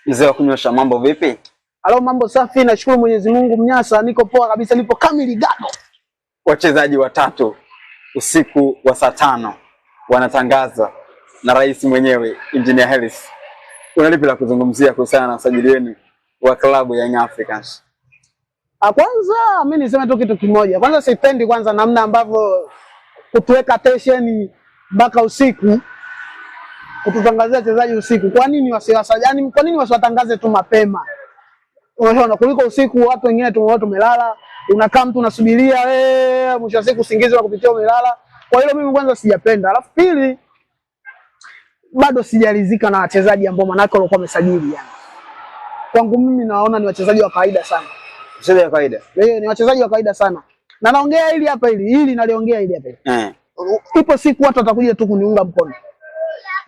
Mzee wa kunyosha, mambo vipi? Halo, mambo safi, nashukuru Mwenyezi Mungu. Mnyasa, niko poa kabisa, nipo kamili gado. Wachezaji watatu usiku wa saa 5 wanatangaza na rais mwenyewe Engineer Hersi. Unalipi la kuzungumzia kuhusiana na usajili wenu wa klabu ya Young Africans? Kwanza mimi niseme tu kitu kimoja. Kwanza sipendi namna ambavyo kutuweka tension mpaka usiku, kututangazia wachezaji usiku. Kwa nini wasiwasaji? Kwa nini wasiwatangaze tu mapema? Unaona, kuliko usiku watu wengine tumelala, unakaa mtu unasubiria mwisho wa siku usingizi unakupitia umelala. Kwa hiyo mimi kwanza sijapenda. Alafu pili, bado sijalizika na wachezaji ambao manake walikuwa wamesajili yani. Kwangu mimi naona ni wachezaji wa kawaida sana. Wachezaji wa kawaida? Ni wachezaji wa kawaida sana. Na naongea hili hapa naliongea hili hapa. Ipo siku watu watakuja tu kuniunga mkono.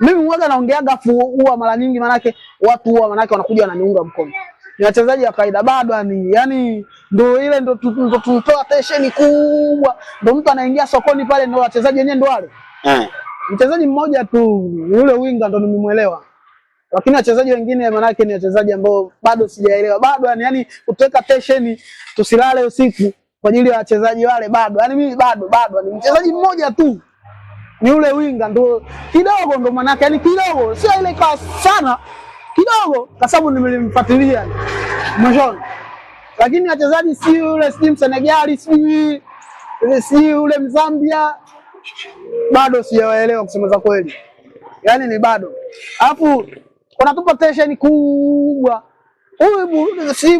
Mimi huaga naongeaga afu huwa mara nyingi manake watu huwa manake wanakuja wananiunga mkono. Ni wachezaji wa kawaida bado yani ndio tunatoa tension kubwa. Ndio mtu anaingia sokoni pale ndio wachezaji wenyewe ndio wale. Mchezaji mmoja tu yule winga ndo nimemuelewa. Lakini wachezaji wengine manake ni wachezaji ambao bado sijaelewa. Bado yani kutoka tension tusilale usiku kwa ajili ya wachezaji wale bado. Yani mimi bado ni mchezaji mmoja tu. Ni yule winga ndo kidogo ndo manake yani kidogo sio ile kwa sana. Kidogo kwa sababu nimelimfuatilia. Mjoni. Lakini wachezaji si yule Senegal, si yule Mzambia bado sijawaelewa kusema za kweli. Yaani ni bado. Alafu wanatupa tension kubwa. Huyu si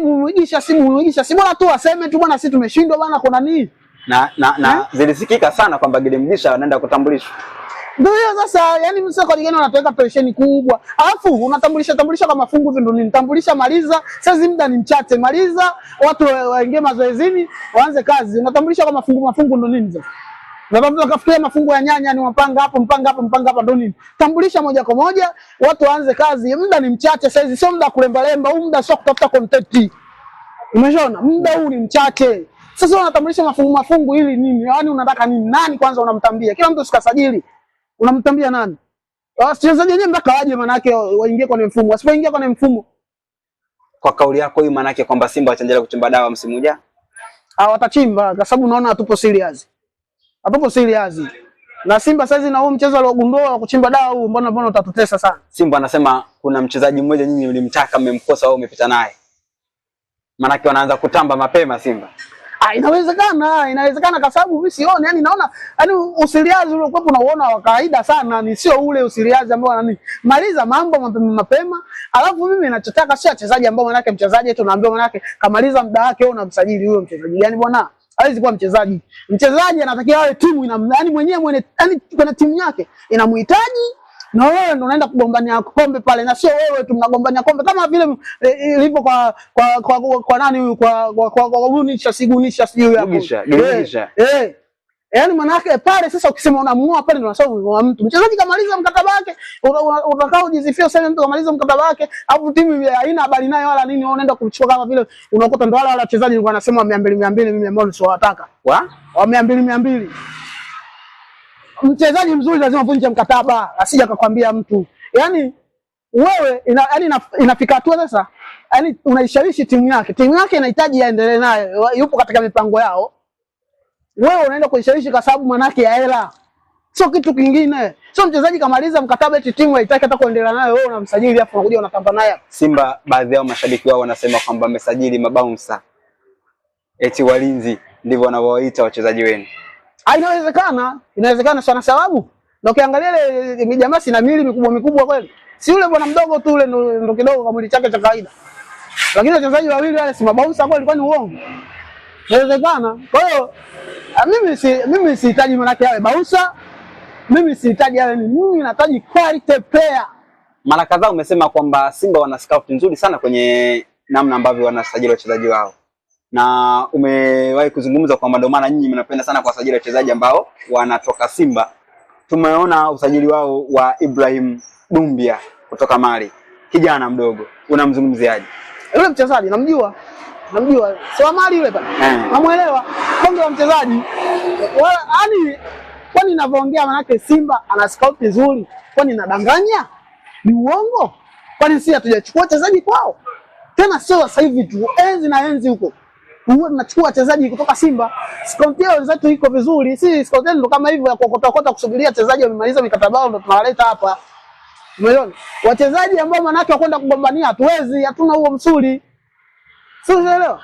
bwana tu aseme tu bwana sisi tumeshindwa bwana kuna nini? Na zilisikika sana kwamba Gilimgisha anaenda kutambulishwa. Ndio sasa yani msako ligeni wanataka tension kubwa. Alafu unatambulisha kama fungu hivi ndio nitambulisha maliza. Sasa muda ni mchache maliza watu waingie mazoezini waanze kazi. Unatambulisha kama mafungu ndio nini sasa? Na bado kafikiria mafungu ya nyanya ni mpanga hapa ndio nini? Tambulisha moja kwa moja watu waanze kazi. Muda ni mchache sasa, sio muda kulemba, huu muda sio kutafuta content. Umeshaona? Muda huu ni mchache. Sasa unatambulisha mafungu ili nini? Yaani unataka nini? Nani kwanza unamtambia? Kila mtu sikasajili. Unamtambia nani? Wachezaji wenyewe mpaka waje manake waingie kwenye mfumo. Wasipoingia kwenye mfumo. Kwa kauli yako hii manake kwamba Simba wataendelea kuchimba dawa msimu ujao? Watachimba kwa sababu unaona hatupo serious. Hatupo serious. Na Simba sasa na huo mchezo aliogundua wa kuchimba dawa huu mbona utatutesa sana. Simba anasema kuna mchezaji mmoja nyinyi mlimtaka mmemkosa au umepita naye. Manake wanaanza kutamba mapema Simba. Inawezekana kwa sababu mimi sioni yani naona yani usiliazi ule kwa unaona wa kawaida sana ni sio ule usiliazi ambao nani maliza mambo mapema alafu mimi ninachotaka sio wachezaji ambao manake mchezaji tunaambiwa manake kamaliza muda wake wewe unamsajili huyo mchezaji gani bwana hawezi kuwa mchezaji anatakiwa awe timu yani mwenyewe yani kuna timu yake inamhitaji na wewe ndo unaenda kugombania kombe pale na sio wewe tu mnagombania kombe kama vile ilivyo kwa nani huyu kwa Gunisha sijui hapo. Gilimgisha. Yaani manake pale sasa ukisema unamngoa pale ndo unasema mtu mchezaji kamaliza mkataba wake utakao ujisifia useme mtu kamaliza mkataba wake au timu haina habari nayo wala nini unaenda kuchukua kama vile unakuta ndo wale wachezaji wanasema 200 mimi ambao sio wataka. Wa 200 mchezaji mzuri lazima vunje mkataba asije akakwambia mtu. Yaani wewe inafika hatua sasa yani unaishawishi timu yake inahitaji aendelee nayo yupo katika mipango yao. Wewe unaenda kuishawishi kwa sababu manake ya hela. Sio kitu kingine. Sio mchezaji kamaliza mkataba eti timu haitaki hata kuendelea nayo wewe unamsajili afu unakuja unatamba naye. Simba baadhi yao mashabiki wao wanasema kwamba wamesajili mabouncer. Eti walinzi ndivyo wanavyowaita wachezaji wenu. Inawezekana sana sababu na ukiangalia ile jamaa sina mili mikubwa kweli. Si yule bwana mdogo tu ule ndo kidogo kwa mwili chake cha kawaida. Lakini wachezaji wawili wale si mabouncer kweli kwani uongo. Inawezekana. Kwa hiyo mimi sihitaji manake yawe bouncer. Mimi sihitaji yawe mimi nahitaji quality player. Mara kadhaa umesema kwamba Simba wana scout nzuri sana kwenye namna ambavyo wanasajili wachezaji wao. Na umewahi kuzungumza kwamba ndio maana nyinyi mnapenda sana kuwasajili wachezaji ambao wanatoka Simba. Tumeona usajili wao wa Ibrahim Dumbia kutoka Mali. Kijana mdogo. Unamzungumziaje? Yule mchezaji namjua. Sio Mali yule bana. Namuelewa. Bonge wa mchezaji. Yaani kwani ninavyoongea manake Simba ana scout nzuri. Kwani nadanganya? Ni uongo? Kwani sisi hatujachukua wachezaji kwao? Tena sio sasa hivi tu, enzi na enzi huko. Huwa tunachukua wachezaji kutoka Simba. Scout yao zetu iko vizuri. Sisi scout ndo kama hivyo ya kuokota kusubiria wachezaji wamemaliza mikataba yao ndo tunawaleta hapa. Umeona? Wachezaji ambao manake wakwenda kugombania hatuwezi, hatuna huo msuli. Sio unaelewa?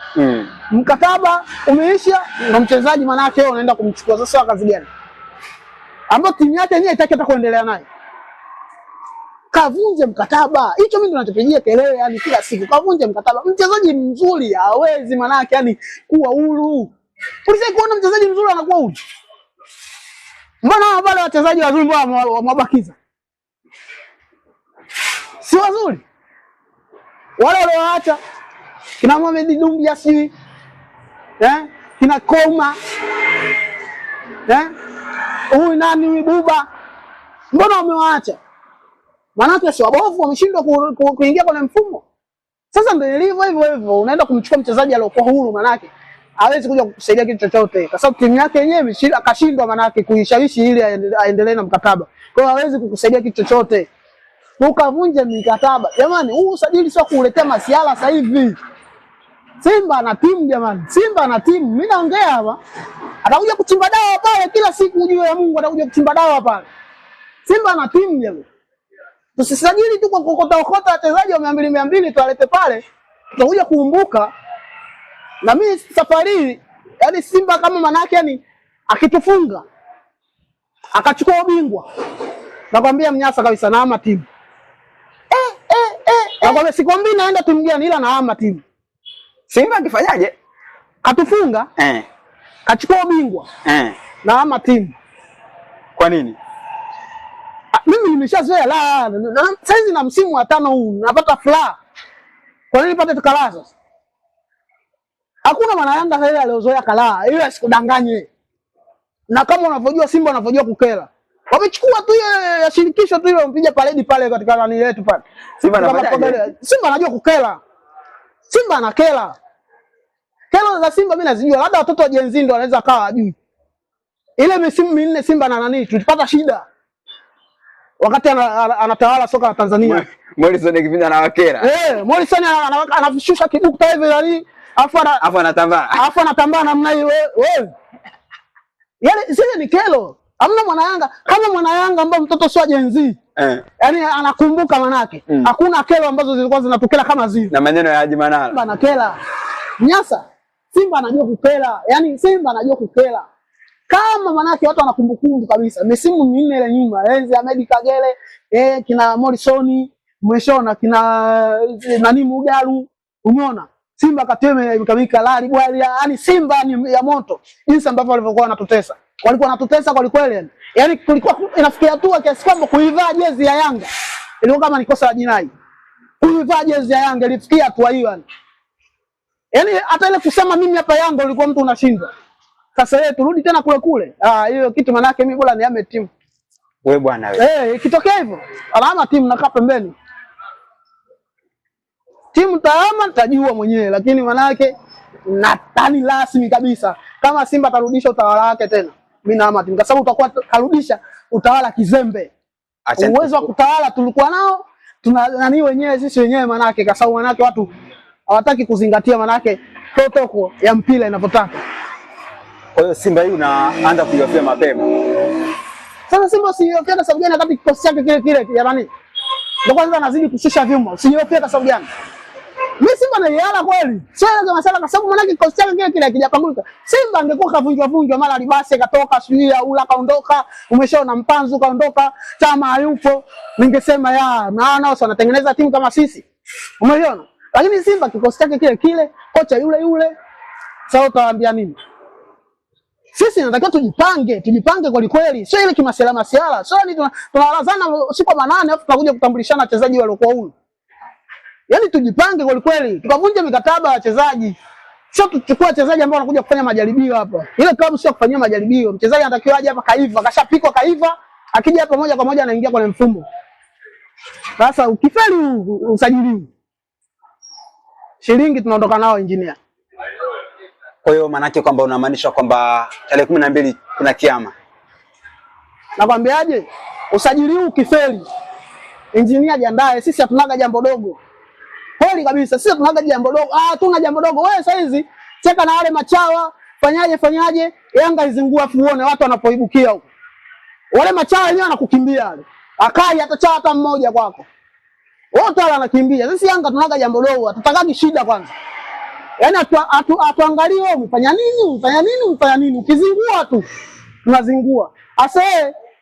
Mkataba umeisha na mchezaji manake wewe unaenda kumchukua. Sasa kazi gani? Ambao timu yake yenyewe itaki hata kuendelea naye. Kavunje mkataba. Hicho mimi ndo ninachopigia kelele yani kila siku. Kavunje mkataba. Mchezaji mzuri hawezi manake yani kuwa huru. Ulisema kuona mchezaji mzuri anakuwa huru. Mbona wale wachezaji wazuri mbona wamebakiza? Si wazuri. Wale walioacha kina Mohamed Dumbia si kina Koma huyu nani huyu Buba, mbona wamewaacha? Maana si wabovu, wameshindwa kuingia kwenye mfumo. Sasa ndio ilivyo hivyo, unaenda kumchukua mchezaji aliyokuwa huru, manake hawezi kuja kukusaidia kitu chochote, kwa sababu timu yake yenyewe akashindwa manake kuishawishi ili aendelee na mkataba. Kwa hiyo hawezi kukusaidia kitu chochote. Ukavunja mikataba. Jamani, huu usajili sio kuletea masiala sasa hivi. Simba na timu jamani. Simba na timu. Mimi naongea hapa. Atakuja kuchimba dawa pale kila siku, ujue ya Mungu atakuja kuchimba dawa pale. Simba na timu jamani. Tusisajili tu kwa kokota wachezaji wa 200 tuwalete pale. Tutakuja kuumbuka. Na mimi safari yani Simba kama manake yani akitufunga akachukua ubingwa. Nakwambia mnyasa kabisa na ama timu. Nakwambia sikwambii naenda timu gani ila na ama timu. Simba akifanyaje? Katufunga. Kachukua ubingwa. Na ama timu. Kwa nini? Mimi nimeshazoea la. Sasa na msimu wa 5 huu napata furaha. Kwa nini nipate kalaa sasa? Hakuna maana Yanga sasa aliozoea kalaa. Ile asikudanganye. Na kama unavyojua Simba unavyojua kukela. Wamechukua tu ya shirikisho tu ile wampiga paredi pale katika nani yetu pale. Simba anafanyaje? Simba anajua kukela. Simba anakela. Kela za Simba mimi nazijua, labda watoto wa Gen Z ndio wanaweza kawa hajui. Ile misimu minne Simba na nani tulipata shida. Wakati anatawala soka la Tanzania. Morrison kipindi anawakera. Morrison anavishusha kidukta hivi yani, afu anatambaa namna hiyo wewe. Yale zile ni kelo. Hamna mwana Yanga, kama mwana Yanga ambaye mtoto sio Gen Z. Yaani anakumbuka manake. Hakuna kelo ambazo zilikuwa zinatokea kama zile. Na maneno ya Haji Manara. Simba anakela. Nyasa. Simba anajua kukela. Yaani Simba anajua kukela. Kama manake watu wanakumbukumbu kabisa. Misimu 4 ile nyuma, enzi Ahmed Kagere, kina Morrison, umeshona kina nani Mugalu, umeona? Simba kateme ikamika lali bwali, yani Simba ni ya moto. Jinsi ambavyo walivyokuwa wanatutesa. Walikuwa wanatutesa kwa kweli. Yaani kulikuwa inafikia hatua kiasi kwamba kuivaa jezi ya Yanga ilikuwa kama ni kosa la jinai. Kuivaa jezi ya Yanga ilifikia hatua hiyo yani. Yaani hata ile kusema mimi hapa Yanga ulikuwa mtu unashindwa. Sasa yeye turudi tena kule. Hiyo kitu manake mimi bora niame timu. Wewe bwana wewe. Ikitokea hivyo, alama timu nakaa pembeni. Timu taama nitajua mwenyewe, lakini manake natani rasmi kabisa. Kama Simba tarudisha utawala wake tena, mimi naama timu kwa sababu utakuwa karudisha utawala kizembe. Uwezo wa kutawala tulikuwa nao, tuna nani wenyewe sisi wenyewe manake kwa sababu manake watu hawataki kuzingatia manake protocol ya mpira inavyotaka. Kwa hiyo Simba hii unaanza kuiofia mapema. Sasa Simba siofia kwa sababu gani wakati kikosi chake kile ya nani? Ndio kwanza anazidi kushusha vyuma. Siofia kwa sababu gani? Mimi Simba naiala kweli. Sio ile masala kwa sababu maana kikosi chake kile hakijapangulika. Simba angekuwa kavunjwa mara libasi katoka Suia ula kaondoka, umeshaona Mpanzu kaondoka, Chama hayupo. Ningesema nao wanatengeneza timu kama sisi. Umeona? Lakini Simba kikosi chake kile, kocha yule. Sasa utawaambia nini? Sisi tunatakiwa tujipange kwa kweli. Sio ile kimaselama siala. Sio ni tunalazana siku 8 afu tunakuja kutambulishana wachezaji waliokuwa huru. Yaani tujipange kwa kweli. Tukavunja mikataba ya wachezaji. Sio tuchukue wachezaji ambao wanakuja kufanya majaribio hapa. Ile klabu sio kufanyia majaribio. Mchezaji anatakiwa aje hapa kaiva, kashapikwa kaiva, akija hapa moja kwa moja anaingia kwenye mfumo. Sasa ukifeli usajiliwi. Shilingi tunaondoka nao engineer. Kwa hiyo manake kwamba unamaanisha kwamba tarehe 12 kuna kiama. Nakwambiaje? Usajili huu ukifeli Engineer jiandae, sisi hatunaga jambo dogo. Kweli kabisa, sisi hatunaga jambo dogo. Tuna jambo dogo. Wewe saizi cheka na wale machawa, fanyaje, Yanga izingua fuone watu wanapoibukia huko. Wale machawa wenyewe wanakukimbia wale. Akai atachawa hata mmoja kwako. Wote wale wanakimbia. Sisi Yanga tunaga jambo dogo, hatutakagi shida kwanza. Yaani atuangalie wewe umefanya nini? Ukizingua tu tunazingua. Asa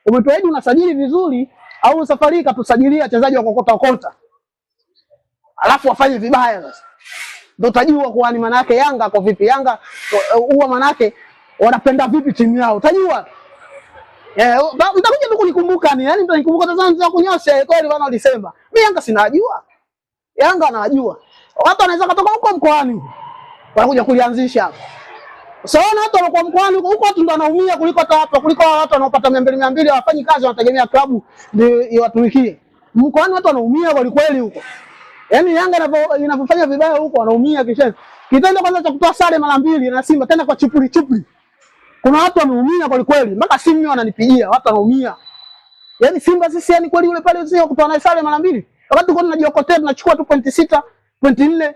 umetuahidi unasajili vizuri au safari hii katusajilia wachezaji wa kokota. Alafu wafanye vibaya sasa. Ndio utajua kwa maana yake Yanga kwa vipi. Yanga huwa maana yake wanapenda vipi timu yao. Utajua. Utakuja tu kunikumbuka ni yani nitanikumbuka tazama kunyosha kweli bwana ulisema. Mimi Yanga sinajua. Yanga anajua. Watu wanaweza kutoka huko mkoani. Wanakuja kulianzisha hapo. Usaona watu wanakuwa mkoani huko watu ndio wanaumia kuliko hata hapa, kuliko watu wanaopata 200 hawafanyi kazi wanategemea klabu ndio iwatumikie. Mkoani watu wanaumia kweli huko. Yaani Yanga inapofanya vibaya huko wanaumia kisha. Kitendo kwanza cha kutoa sare mara 2 na Simba tena kwa chupuli. Kuna watu wameumia kweli mpaka simu wananipigia, watu wanaumia. Yaani Simba sisi yani kweli yule pale sio kutoa naye sare mara 2. Wakati tuko tunajiokotea tunachukua tu pointi 6, pointi 4.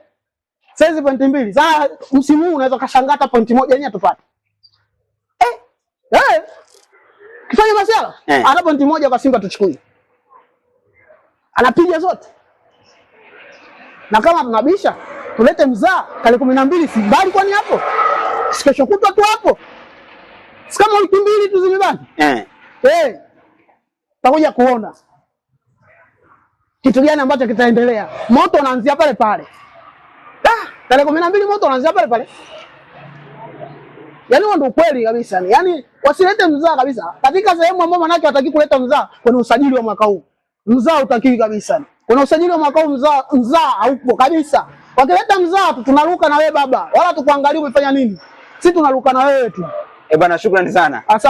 Sasa pointi 2. Sasa msimu huu unaweza kashangaa hata pointi 1 yenyewe tupate. Kifanya masuala? Hata pointi 1 kwa Simba tuchukue. Anapiga zote. Na kama tunabisha, tulete mzaa tarehe 12 si bali kwani hapo? Sikesho kutwa tu hapo. Si kama wiki 2 tu zimebaki. Takuja kuona kitu gani ambacho kitaendelea. Moto unaanzia pale. Tarehe 12 moto unaanzia pale. Yaani ndio ukweli kabisa. Yaani wasilete mzaa kabisa. Katika sehemu ambayo manake wataki kuleta mzaa kwenye usajili wa mwaka huu. Mzaa utakiwi kabisa. Kuna usajili wa mwaka huu mzaa haupo kabisa. Wakileta mzaa tunaruka na wewe baba. Wala tukuangalia umefanya nini. Sisi tunaruka na wewe tu. Bwana shukrani sana. Asante.